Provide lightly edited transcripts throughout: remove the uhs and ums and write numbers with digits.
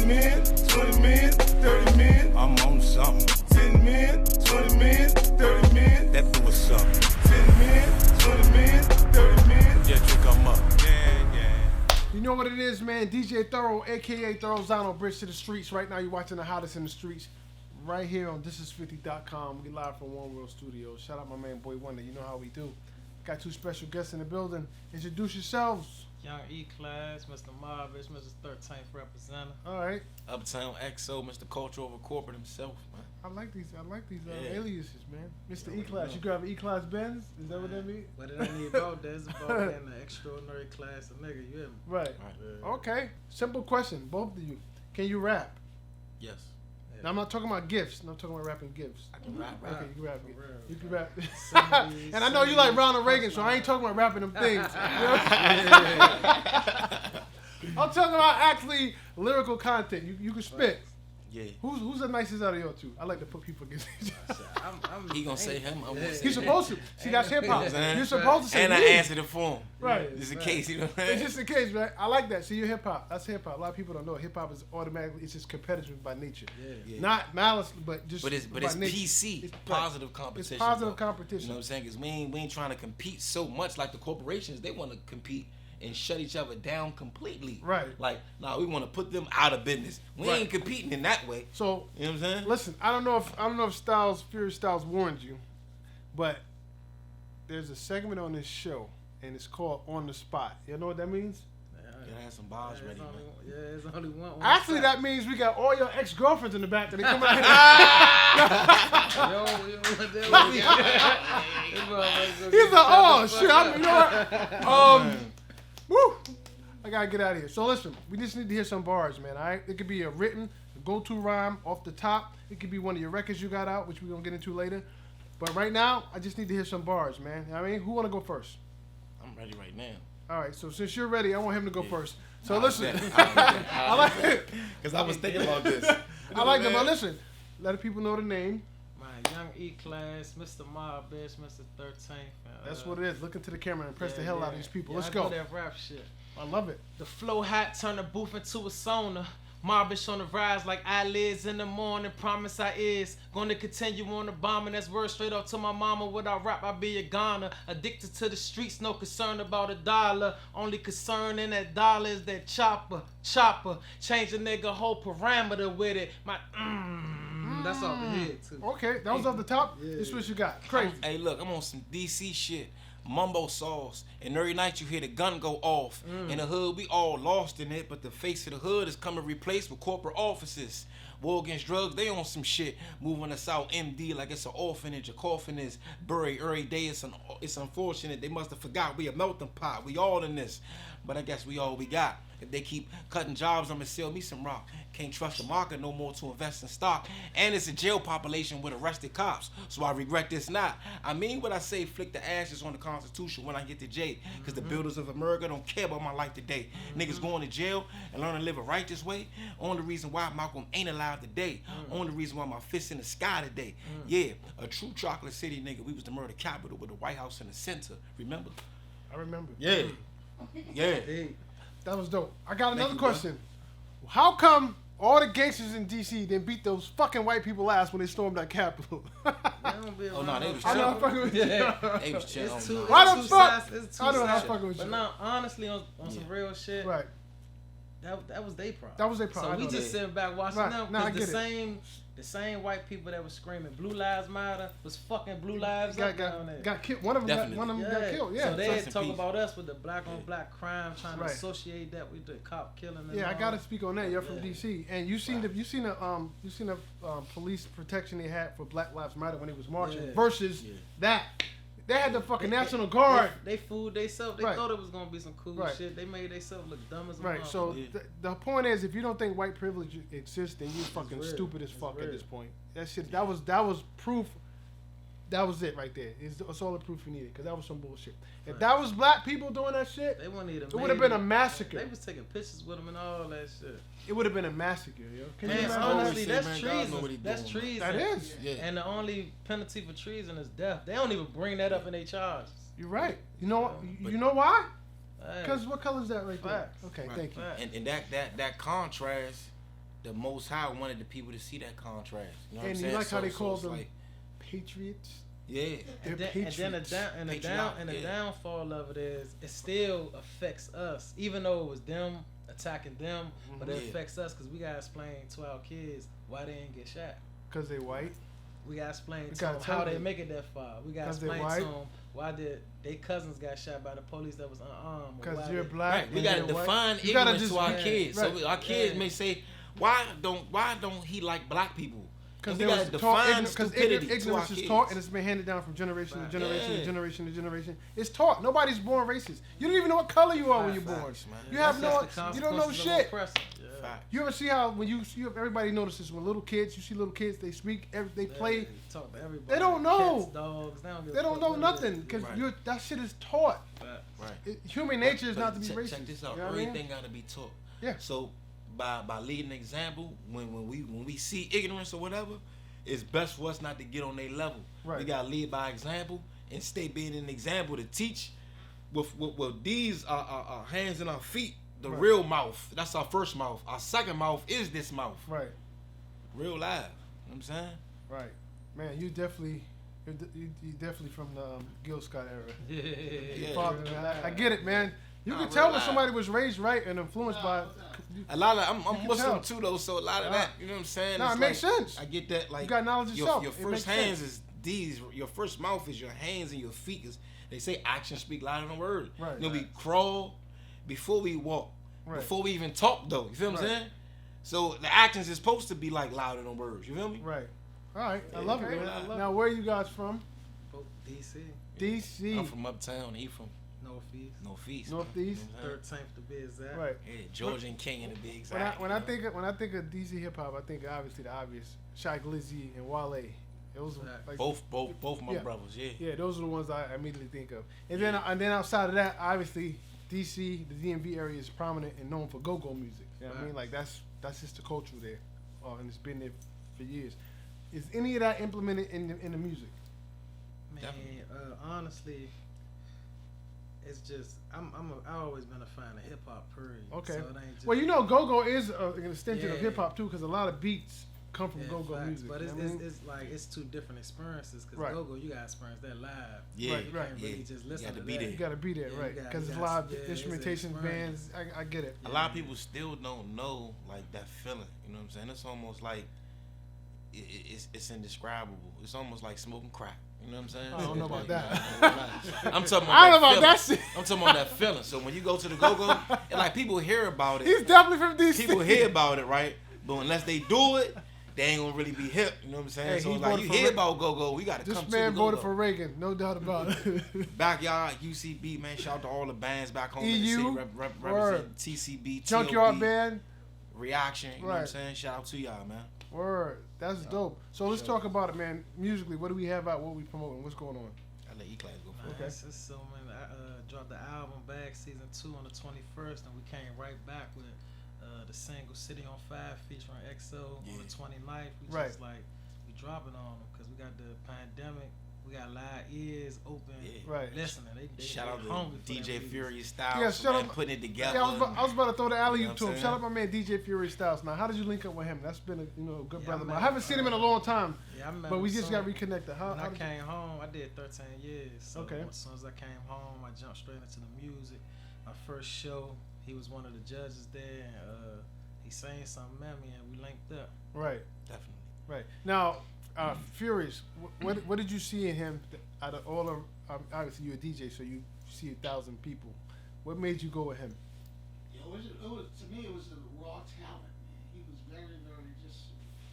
million, 20 million, 30 million. I'm on something. 10 million, 20 million, 30 million. That do what's up. 10 million, 20 million, 30 million. Yeah, trick, I'm up. You know what it is, man. DJ Thoro, a.k.a. Thorozano, Bridge to the Streets. Right now, you're watching the hottest in the streets right here on thisis50.com. We live from One World Studios. Shout out my man, Boy Wonder. You know how we do. Got two special guests in the building. Introduce yourselves. Young E-Class, Mr. Marvish, Mr. 13th Representative. All right. Uptown XO, Mr. Culture over corporate himself, man. I like these Yeah. aliases, man. Mr. E-Class. You grab an E-Class Benz? Is that what that means? What it ain't about that. It's about being an extraordinary class of nigga. You hear me? Right. Yeah. Okay. Simple question, both of you. Can you rap? Yes. Yeah. Now, I'm not talking about gifts. I'm talking about rapping gifts. I can rap. Okay, you can rap. For real. You can rap. Somebody- And I know you like Ronald Reagan, so I ain't talking about rapping them things. You know? I'm talking about actually lyrical content. You can spit. Yeah. Who's the nicest out of y'all two? I like to put people against each other. He gonna say him. I'm gonna say You're him. supposed to. See, that's hip hop. Yeah. You're supposed to say And I me. answered it for him. Right. Just in case, you know what I It's mean? just in case, right? I like that. See, you're hip hop. That's hip hop. A lot of people don't know. Hip hop is automatically, it's just competitive by nature. Yeah. Not malice, but just. But it's by PC. nature. It's Positive competition. It's positive though. competition. You know what I'm saying? Because we ain't trying to compete so much like the corporations. They want to compete and shut each other down completely. Right. Like, we want to put them out of business. We Right. ain't competing in that way. So, You know what I'm saying? listen, I don't know if Furious Styles warned you, but there's a segment on this show, and it's called On the Spot. You know what that means? Yeah, I had some bars ready, man. It's only one. Actually, that means we got all your ex-girlfriends in the back, and they come out here. He's like, oh, shit, you know what? Woo! I gotta get out of here. So listen, we just need to hear some bars, man, all right? It could be a written, go-to rhyme off the top. It could be one of your records you got out, which we're gonna get into later. But right now, I just need to hear some bars, man. I mean, who wanna go first? I'm ready right now. All right, so since you're ready, I want him to go first. So I listen, bet. I like it. Because I was thinking about this. I like it, but listen, let the people know the name. My Young E-Class, Mr. Marvish, Mr. 13th. That's what it is. Look into the camera and impress the hell out of these people. Let's I go. do that rap shit. I love it. The flow hot, turn the booth into a sauna. Marvish on the rise like eyelids in the morning. Promise I is gonna continue on the bombing. That's word straight up to my mama. Without rap, I be a goner. Addicted to the streets, no concern about a dollar. Only concern in that dollar is that chopper. Change a nigga whole parameter with it. That's off the head too. Okay, that was off the top. Yeah. This is what you got. Crazy. Hey, look, I'm on some DC shit. Mumbo sauce. And every night you hear the gun go off. In the hood, we all lost in it, but the face of the hood is coming replaced with corporate offices. War against drugs, they on some shit. Moving us out MD like it's an orphanage. A coffin is buried every day. It's unfortunate. They must have forgot we a melting pot. We all in this. But I guess we all we got. If they keep cutting jobs, I'ma sell me some rock. Can't trust the market no more to invest in stock. And it's a jail population with arrested cops. So I regret this not. I mean what I say, flick the ashes on the Constitution when I get to jail. Because the builders of America don't care about my life today. Niggas going to jail and learn to live a righteous way. Only reason why Malcolm ain't alive today. Only reason why my fist in the sky today. Yeah, a true chocolate city nigga. We was the murder capital with the White House in the center. Remember? I remember. Yeah. Yeah. That was dope. I got another question. How come all the gangsters in DC didn't beat those fucking white people ass when they stormed that Capitol? Oh, no, they was I know I'm chilling. fucking with you. They was chilling. It's two, Why the it's fuck? two sides. It's two I know I'm sides. fucking with But you. now, honestly, on some real shit, Right. that was their problem. That was their problem. So I we know just that. sitting back watching Right. them Nah, I because get it. the same white people that was screaming Blue Lives Matter was fucking Blue Lives up down there. Got killed. One of them got killed. Yeah. So they Rest in talk peace. about us with the black on black crime, trying Right. to associate that with the cop killing. And Yeah, I all gotta that. speak on that. You're from DC, and you seen the police protection they had for Black Lives Matter when they was marching Yeah. versus that. They had the fucking National Guard. They fooled themselves. They Right. thought it was gonna be some cool Right. shit. They made themselves look dumb as a Right. So motherfucker. the point is, if you don't think white privilege exists, then you're fucking weird. stupid as It's fuck at weird. this point. That shit. That was proof. That was it right there. It's all the proof you needed because that was some bullshit. If Right. that was black people doing that shit, They wouldn't even. it would have been a They massacre. was taking pictures with them and all that shit. It would have been a massacre, yo. Can you Man, imagine honestly, that? that's Man, God know what he treason. That's doing, treason. That is. Yeah. And the only penalty for treason is death. They don't even bring that up in their charges. You're right. You know. But- You know why? Hey, Because what color is that right there? Facts. Okay, Right. thank you. facts. And that contrast the Most High wanted the people to see that contrast. You know what I'm And saying? you like how they call it's them like, patriots? yeah. They're And then patriots. the downfall of it is it still affects us, even though it was them attacking them, but it affects us because we gotta explain to our kids why they didn't get shot. Because they white. We gotta explain to gotta them tell how they them. make it that far. We gotta 'Cause they explain to white. them why did they cousins got shot by the police that was unarmed. or Because why you're they- black. Right. We and gotta they're white. define You gotta ignorance to our just- kids. right. So our kids Yeah. may say, why don't he like black people? Because And we gotta define stupidity to our ignorance is kids. taught, and it's been handed down from generation to Right. generation to Yeah. generation to generation. It's taught. Nobody's born racist. You don't even know what color you are when you're born. Facts, man. You have That's no. the You don't know consequences of shit. oppressing. Yeah. Fact. You ever see how when you everybody notices when little kids, you see little kids, they speak, they play. Yeah, talk to everybody. They don't know. Cats, dogs, they don't, give They a don't fuck know what it nothing is. because Right. that shit is taught. Facts. Right. Human nature is But not to be check, racist. Check this out. You know what I mean? Everything gotta be taught. Yeah. So by leading an example, when we see ignorance or whatever, it's best for us not to get on their level. Right. We gotta lead by example and stay being an example to teach with these our hands and our feet. The Right. real mouth. That's our first mouth. Our second mouth is this mouth. Right. Real live. You know what I'm saying? Right. Man, you definitely from the Gil Scott era. Yeah. Father, man. I get it, man. You Nah, can real tell when life. somebody was raised right and influenced by. A lot of I'm can Muslim tell. too though, so a lot of that, you know what I'm saying? Nah, It's it makes like, sense. I get that. Like You got knowledge yourself. Your It first makes hands sense. is these. Your first mouth is your hands and your feet. Is they say actions speak louder than words. Right. You know, we crawl before we walk, Right. before we even talk though. You feel what I'm Right. saying? So the actions is supposed to be like louder than words. You feel me? Right. All right. I Yeah, love it, okay. man. I love Now, where are you guys from? DC, DC. I'm from Uptown. He from Northeast, Northeast. Northeast. You know what I'm saying? 13th to be exact. Right. Yeah, Georgian King in the big When I exact. when I think of DC hip hop, I think obviously the obvious Shy Glizzy and Wale. Those are Right. like both my Yeah. brothers. Yeah. yeah, those are the ones I immediately think of. And then outside of that, obviously DC, the DMV area is prominent and known for go-go music. You know what I mean? Like that's just the culture there, and it's been there for years. Is any of that implemented in the music? Man, Definitely. honestly, it's just I've always been a fan of hip hop. Period. Okay. So it ain't just, Well, you know, go-go is an extension of Yeah. hip hop too, because a lot of beats come from yeah, go-go facts. music. But you it's, know what I mean? it's like it's two different experiences. Cause Right. go-go, you gotta experience that live. Yeah. Right, You right. can't really just listen got to to be that. there. You got to be there, Yeah, right? you got- Because you it's got- live yeah, it's an instrumentation experience. bands. I get it. A lot of people still don't know like that feeling. You know what I'm saying? It's almost like it's indescribable. It's almost like smoking crack. You know what I'm saying? I don't know about Like, that. I'm talking about I don't know about that feeling. shit. I'm talking about that feeling. So when you go to the go-go, and like people hear about He's it, definitely from DC. people hear about it, right? But unless they do it, they ain't gonna really be hip. You know what I'm saying? Hey, so he it's like voted you for hear Reagan. about go-go, we gotta This come to man the voted for go-go. Reagan, no doubt about it. Backyard UCB, man. Shout out to all the bands back home in the EALU, city word. represent TCB, Junkyard TOB, Band, Reaction. You know what I'm Right. saying? Shout out to y'all, man. word. That's dope. So let's talk about it, man. Musically, what do we have out? What we promoting? What's going on? I let E-Class go Man, first. Okay. it's so many. I dropped the album Bag Season 2 on the 21st, and we came right back with the single City on Fire featuring EXO on the 29th. We Right. just like, we dropping on them because we got the pandemic. We got live ears open, Yeah. Right. listening. They Shout out hungry to for DJ that music. Fury Styles, Yeah, shout man, out- putting it together. Yeah, I was about to throw the alley You know oop to what him. I'm Shout out my man DJ Fury Styles. Now, how did you link up with him? That's been a good Yeah, brother. I But I met haven't him, seen him in a long time. Yeah, I met But him we just soon. got reconnected. How When I did you- came home, I did 13 years. So Okay. as soon as I came home, I jumped straight into the music. My first show, he was one of the judges there, and he sang something at me, and we linked up. Right, Definitely. right. Now, Furious, what did you see in him out of all of? Obviously, you're a DJ, so you see 1,000 people. What made you go with him? Yeah, it was to me it was the raw talent, man. He was very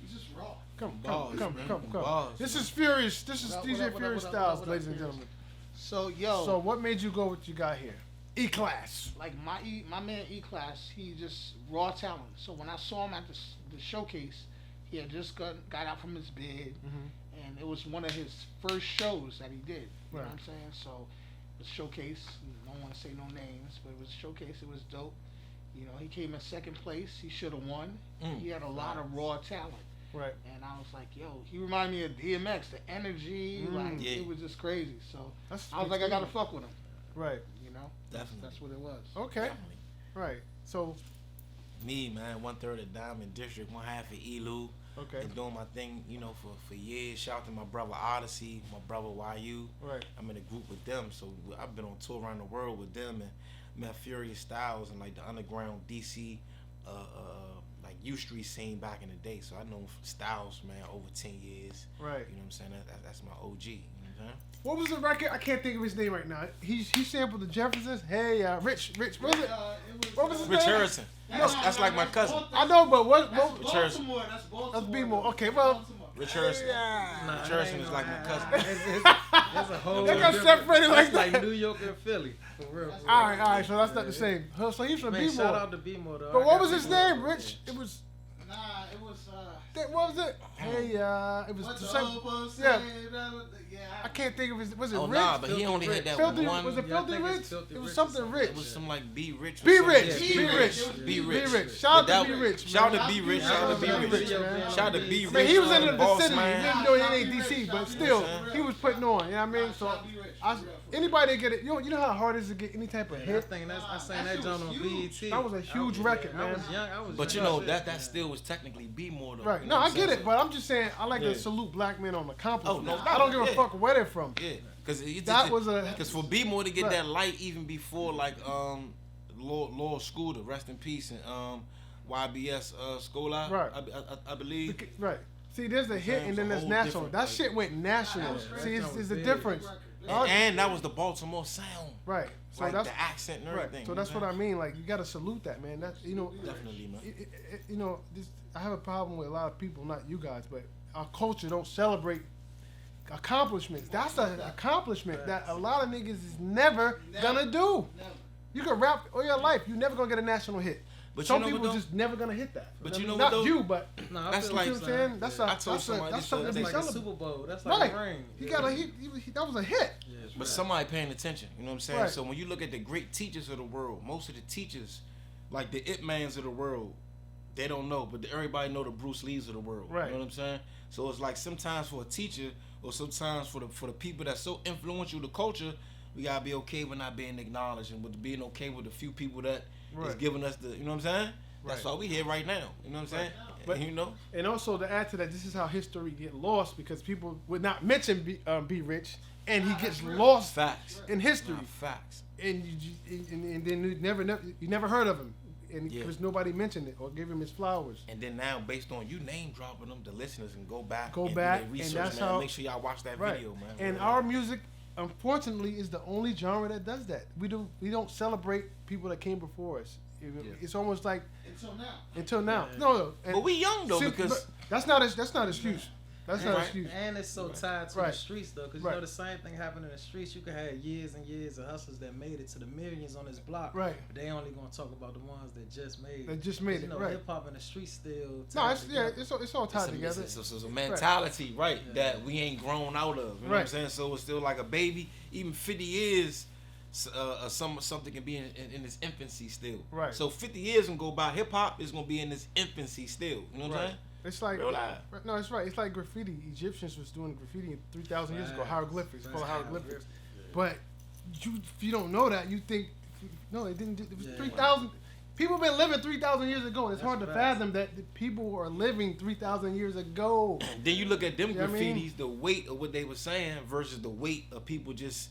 he's just raw. Come. Bars, man. Bars, This man. is Furious. This is What up, DJ what up, Furious what up, Styles, what up, ladies and Furious? gentlemen. So yo, So, what made you go with what you got here? E-Class. like my man E-Class, he just raw talent. So when I saw him at the showcase, he had just got out from his bed, and it was one of his first shows that he did. You know what I'm saying? So the showcase, I don't want to say no names, but it was a showcase. It was dope. You know, he came in second place. He should have won. He had a lot of raw talent. Right. And I was like, yo, he reminded me of DMX, the energy, like Yeah. it was just crazy. So That's I was like, I gotta fuck with him. Right. You know, Definitely. that's what it was. Okay. Definitely. Right. So, Me, man, 1/3 of Diamond District, 1/2 of EALU. Okay. Been doing my thing, you know, for years. Shout out to my brother Odyssey, my brother YU. Right. I'm in a group with them, so I've been on tour around the world with them and met Furious Styles and like the underground DC, like U Street scene back in the day. So I know Styles, man, over 10 years. Right. You know what I'm saying? That's my OG. You know what I'm saying? What was the record? I can't think of his name right now. He sampled the Jeffersons. Hey, Rich. What was it? What was his Rich name? Harrison. That's like my cousin. I know, but what? Rich Harrison. That's Baltimore. That's B-more. Okay, well. Rich Harrison. Yeah. Rich Harrison is like my cousin. That's a whole. They got different- separated like that's like that. New York and Philly. For real. All right. So that's not the same. So he's from Man, B-more. shout out to B-more though. But I what got was his B-more. name? Rich. It was. Nah, it was. What was it? Hey, it was. What's The the same, Opus? yeah. Yeah. I can't think of his. Was it Oh Rich? nah, but he only had that Filthy, one. was it Yeah, I Filthy think it's Rich? Filthy It was Rich or something something. Rich. It was some like Be Rich. or Be something. Rich. Yeah, Be Be Rich. Rich. Be Rich. Rich. Shout out But to Be Rich. Shout out man. to Be Rich. Shout Shout out to Be Rich. man. Shout out to Be Rich. Man, he was in the Boss vicinity. He man. didn't do it in DC, but still, he was putting on. You know what I mean? So, anybody that get it, you know how hard it is to get any type of I hit? think I sang that joint on BET. That was a huge record, I man. was young. I was But you young. know that still was technically Be More though. Right. You No, know I what I'm get saying? it, but I'm just saying I like Yeah. to salute black men on accomplishments. Oh, no I don't give a doubt, fuck where they're from. Yeah, because That was a- because for B More to get Right. that light even before like Lord Scooter, rest in peace, and YBS Scholar, Right. I believe. Right. See, there's a hit and then there's Whole national. different, That like- shit went national. Yeah, See, that it's was a big. difference. And that was the Baltimore sound, Right. So like that's the accent and right. everything. So you that's know what I mean. Like you got to salute that, man. That's Definitely, man. you know, I have a problem with a lot of people, not you guys, but our culture don't celebrate accomplishments. That's an accomplishment that a lot of niggas is never gonna do. You can rap all your life, you never gonna get a national hit. But Some you know people what, though? just never gonna hit that. But I you mean, know not what, though? you, but No, I That's feel like- you what know what you're I'm saying? That's I told somebody that's this something to other be day. That's like a celebrated. Super Bowl. That's like a Right. ring. He got that was a hit. Yeah, it's But right. somebody paying attention, you know what I'm saying? Right. So when you look at the great teachers of the world, most of the teachers, like the Ip Mans of the world, they don't know, but everybody know the Bruce Lees of the world. Right. You know what I'm saying? So it's like sometimes for a teacher, or sometimes for the people that's so influential to culture, we gotta be okay with not being acknowledged and with being okay with the few people that is Right. giving us the, you know what I'm saying? That's Right. why we here right now. You know what I'm saying? But- You know, And also to add to that, this is how history get lost because people would not mention Be Rich, and he gets lost facts in history. Nah, facts. And and then you never heard of him, and Yeah. because nobody mentioned it or gave him his flowers. And then now, based on you name dropping them, the listeners can go back Go and back, do and their research, that's man. how- Make sure y'all watch that Right. video, man. And our music, unfortunately, is the only genre that does that. We don't celebrate people that came before us. It's almost like until now. Yeah. No. And But we young though, see, because but that's not excuse. That's not Right. excuse. And it's so tied to Right. the streets though, because Right. you know the same thing happened in the streets. You could have years and years of hustlers that made it to the millions on this block, Right. But they only gonna talk about the ones that just made That it. just made You it, know, right. hip hop and the streets still. No, tied it's together. it's all tied together. it's a mentality, right, Yeah. that we ain't grown out of. You know what I'm Right. saying? So it's still like a baby. Even 50 years, something can be in its infancy still. Right. So 50 years can go by. Hip hop is gonna be in its infancy still. You know what I'm Right. saying? It's like Real life. no, it's right. It's like graffiti. Egyptians was doing graffiti 3,000 years ago. Right. Hieroglyphics, called Right. hieroglyphics. But if you don't know that, you think no, it didn't. It was Yeah. 3,000. People been living 3,000 years ago. It's That's hard to facts. fathom that the people are living 3,000 years ago. Then you look at them You know what I graffitis, mean? the weight of what they were saying versus the weight of people just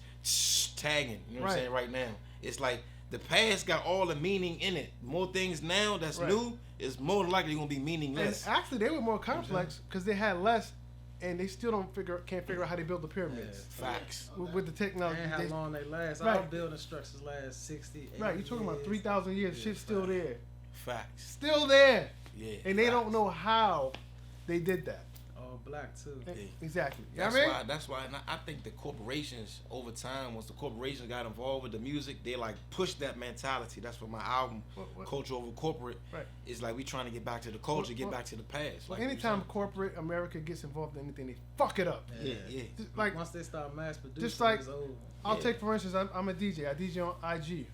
tagging. You know what I'm Right. saying? Right now, it's like the past got all the meaning in it. More things now that's Right. new is more likely gonna be And meaningless. actually, they were more complex because they had less, and they still can't figure out how they build the pyramids Facts. with the technology. And how They- long they last. Right. All building structures last 60. right, you're talking about 3,000 years. Yeah, Shit's still there, Facts. still there, Yeah. and they don't facts. know how they did that. All black too. Yeah. Exactly. You know That's what I mean? why. That's why. And I think the corporations over time, once the corporations got involved with the music, they like pushed that mentality. That's what my album, What- Culture Over Corporate, Right. is like. We trying to get back to the culture, What- get what- back to the past. Well, Like anytime corporate America gets involved in anything, they fuck it up. Yeah, yeah. Just like Once they start mass producing, just like- it's over. I'll Yeah. take for instance, I'm a DJ. I DJ on IG.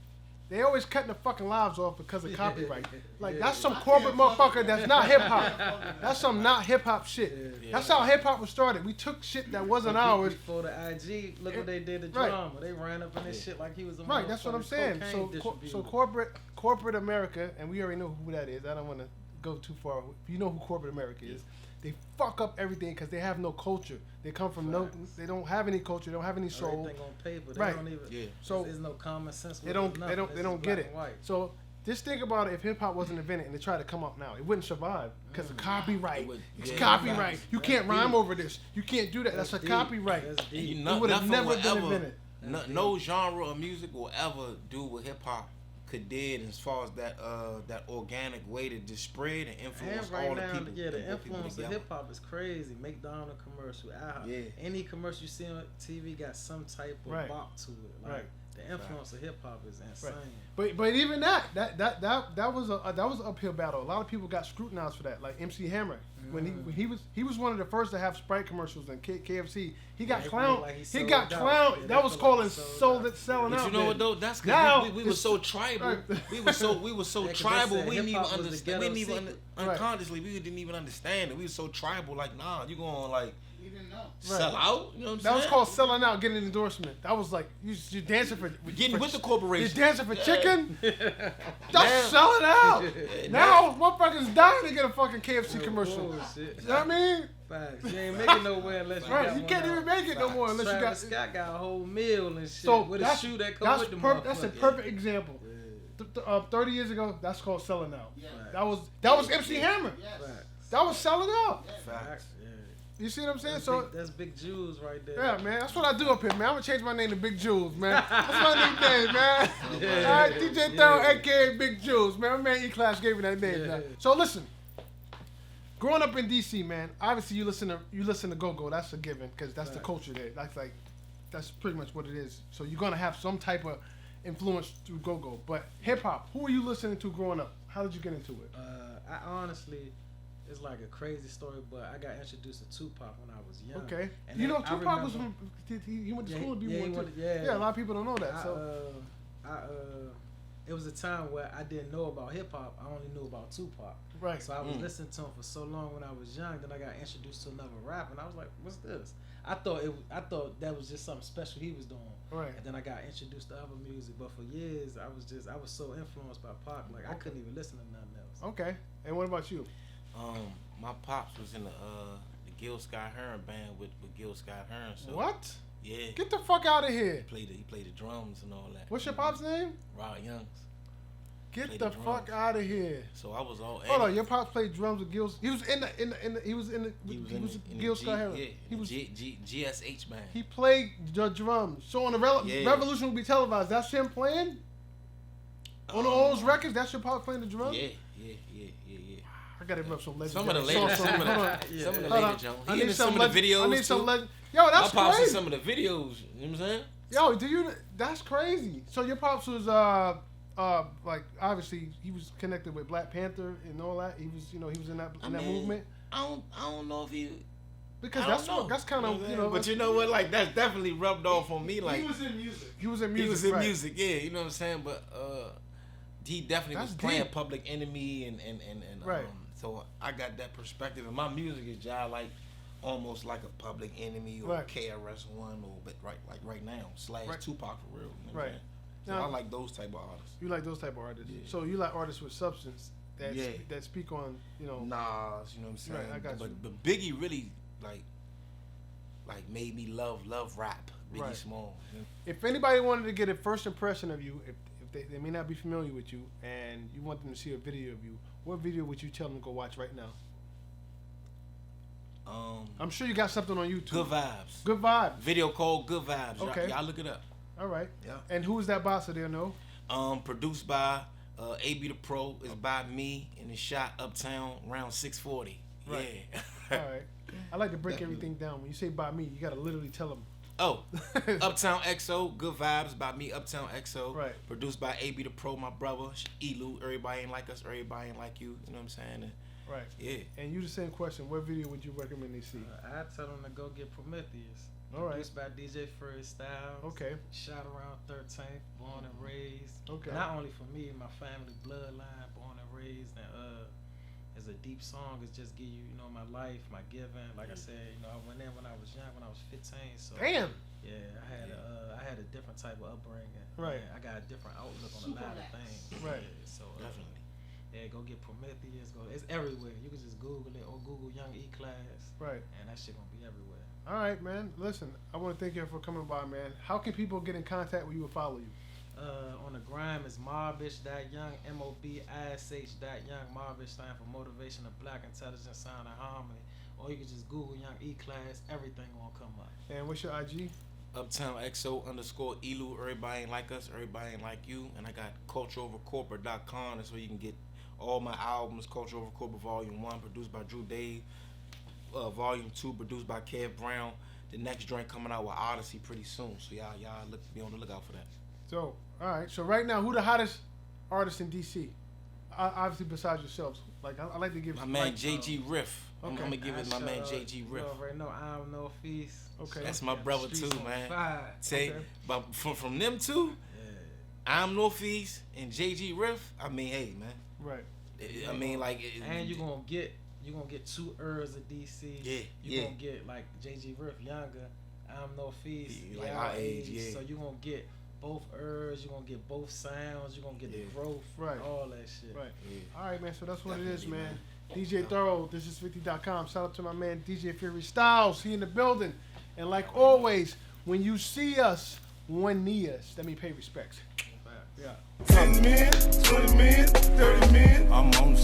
They always cutting the fucking lives off because of copyright. Like that's some corporate motherfucker that's not hip hop. That's some not hip hop shit. Yeah. That's how hip hop was started. We took shit that wasn't ours. Before the IG, look what they did to Right. drama. They ran up in this shit like he was a Right, that's what I'm saying. cocaine So distributor. corporate America, and we already know who that is. I don't want to go too far. You know who corporate America is. They fuck up everything because they have no culture. They come from they don't have any culture. They don't have any soul. Everything on paper. They Right. don't even. Yeah. So there's no common sense. they don't get it. So just think about it. If hip hop wasn't invented and they tried to come up now, it wouldn't survive because of copyright. It's copyright. You can't rhyme over this. You can't do that. That's a copyright. That's And deep. you It would have nothing never will been ever, invented. no genre of music will ever do what hip hop could did as far as that organic way to just spread and influence And right all now, the people. yeah, the and put people influence of together. hip hop is crazy. McDonald's commercial, Yeah. any commercial you see on TV got some type of Right. bop to it. Like Right. the influence of hip hop is insane. But even that was an uphill battle. A lot of people got scrutinized for that. Like MC Hammer, when he was one of the first to have Sprite commercials in KFC. He got Yeah, clown. like he He sold got out. clown. Yeah, that they was feel calling like he selling But out. you know then. what though? That's Now, because we were it's- so tribal. Right. We were so Yeah, 'cause tribal. they said We didn't even hip-hop was the understand. We didn't ghetto even secret. unconsciously we didn't even understand it. We were so tribal. Like nah, you going like You didn't know. sell out? You know what I'm That saying? was called selling out, getting an endorsement. That was like you dancing for Getting with the You're corporation. dancing for chicken. Now- That's selling out. Yeah, Now motherfuckers dying to get a fucking KFC commercial. Bullshit. You know what I mean? Facts. You ain't making nowhere unless you Right. got You one can't out. even make it no more unless you got. Travis Scott got a whole meal and shit So with a that's shoe that come that's with the that's a motherfucker. perfect example. 30 years ago, that's called selling out. Yeah. That was MC Hammer. Yes. Facts. That was selling out. Facts. Yeah. You see what I'm saying? That's, So that's big Jews right there. yeah, man, that's what I do up here, man. I'm gonna change my name to Big Jules, man. That's my nickname, man. All right, DJ Thoro, aka Big Jules, man. My man E-Class gave me that name. Yeah. Now. So listen, growing up in DC, man, obviously you listen to Go-Go. That's a given because that's the Right. culture there. That's pretty much what it is. So you're gonna have some type of influence through Go-Go. But hip hop, who were you listening to growing up? How did you get into it? I honestly, it's like a crazy story, but I got introduced to Tupac when I was young. Okay, And you know then I Tupac was remember- from he went to Yeah, school to be yeah, one he too. went to- yeah. Yeah, a lot of people don't know that. So It was a time where I didn't know about hip hop. I only knew about Tupac. right. So I was listening to him for so long when I was young. Then I got introduced to another rap, and I was like, "What's this?" I thought that was just something special he was doing. Right. And then I got introduced to other music, but for years I was so influenced by Pac, like I couldn't even listen to nothing else. Okay. And what about you? My pops was in the Gil Scott Heron band with Gil Scott Heron. So What? yeah, Get the fuck out of here. he played the drums and all that. What's your pop's name? Rod Youngs. Get Played the the fuck drums. out of here. So I was all. Hold on, your pops played drums with Gil. He was in the Gil Scott Heron. Yeah, He was GSH band. he played the drums. So on the Yeah. Revolution will be televised. That's him playing on all those records. That's your pops playing the drums. Yeah. I gotta rip some legend. Some of the songs later, from some me. of Hold on. the, some of the Hold later on. Jones. I He need in some of leg- the videos I need too. some legend. Yo, that's My pops in crazy. some of the videos. You know what I'm saying? Yo, do you? That's crazy. So your pops was like obviously he was connected with Black Panther and all that. He was he was in that movement I don't know if he. because I that's don't know. that's kind of But you know what? Like that's definitely rubbed off on me. Like He was in music. he was in he music. was in right. music, yeah. You know what I'm saying? But he definitely That's was playing deep. Public Enemy and Right. so I got that perspective. And my music is just like almost like a Public Enemy or Right. KRS-One or but right now / Right. Tupac for real. You know what I'm Right. saying? So Now- I like those type of artists. You like those type of artists. Yeah. So you like artists with substance that Yeah. that speak on Nas, you know what I'm saying? Right, I got you. But Biggie really like made me love rap. Biggie Right. Small. You know? If anybody wanted to get a first impression of you, if they may not be familiar with you and you want them to see a video of you, what video would you tell them to go watch right now? I'm sure you got something on YouTube. Good Vibes. Good vibe. Video called Good Vibes. Okay. Y'all look it up. All right. Yeah. And who is that boss so they'll know? Produced by AB the Pro. It's by me and it's shot Uptown around 640. Right. Yeah. All right. I like to break everything down. When you say by me, you got to literally tell them. Oh, Uptown XO, Good Vibes by me, Uptown XO. Right. Produced by AB the Pro, my brother. EALU, everybody ain't like us, everybody ain't like you. You know what I'm saying? And Right. Yeah. And you the same question. What video would you recommend they see? I tell them to go get Prometheus. All right. Produced by DJ Styles. Okay. Shot around 13th. Born and raised. Okay. Not only for me, my family bloodline. Born and raised, and it's a deep song. It's just give you, you know, my life, my giving. Like I said, you know, I went in when I was young, when I was 15. So Damn. yeah, I had a different type of upbringing. Right. I got a different outlook on a lot of things. Right. Yeah, so Definitely. yeah, go get Prometheus. It's everywhere. You can just Google it or Google Young E Class. Right. And that shit gonna be everywhere. All right, man. Listen, I want to thank you for coming by, man. How can people get in contact with you or follow you? On the gram is Marbish.Young, MOBISH.Young. Marbish stand for Motivation of Black Intelligence, Sound, and Harmony. Or you can just Google Young E Class. Everything gonna come up. And what's your IG? Uptown XO _ Everybody ain't like us, everybody ain't like you. And I got cultureovercorporate.com. That's where you can get all my albums. Culture Over Corporate Volume 1, produced by Drew Dave. Volume 2, produced by Kev Brown. The next joint coming out with Odyssey pretty soon. So y'all be on the lookout for that. So, all right. So right now, who the hottest artist in DC? Obviously, besides yourselves. Like I like to give my man JG Riff. I'm Okay. gonna give it my man JG Riff. You already know I'm no feast. Okay. That's my brother Streets too, on man. fire. Say, Okay. but from them two, I'm Northeast and JG Riff. I mean, hey, man. Right. I mean, like, And you're gonna get 2 Urs of DC. Yeah, You're yeah. gonna get like JG Riff younger. I'm Northeast. Yeah, like y'all our age, yeah. So you're gonna get both Urs. You're gonna get both sounds. You're gonna get Yeah. the growth. Right. All that shit. Right. Yeah. All right, man. So that's what it is, Definitely, man. man. DJ Thoro, this is 50.com. Shout out to my man DJ Fury Styles. He in the building. And like always, when you see us, one knee us. Let me pay respects. Yeah. 10 men, 20 men, 30 men. I'm on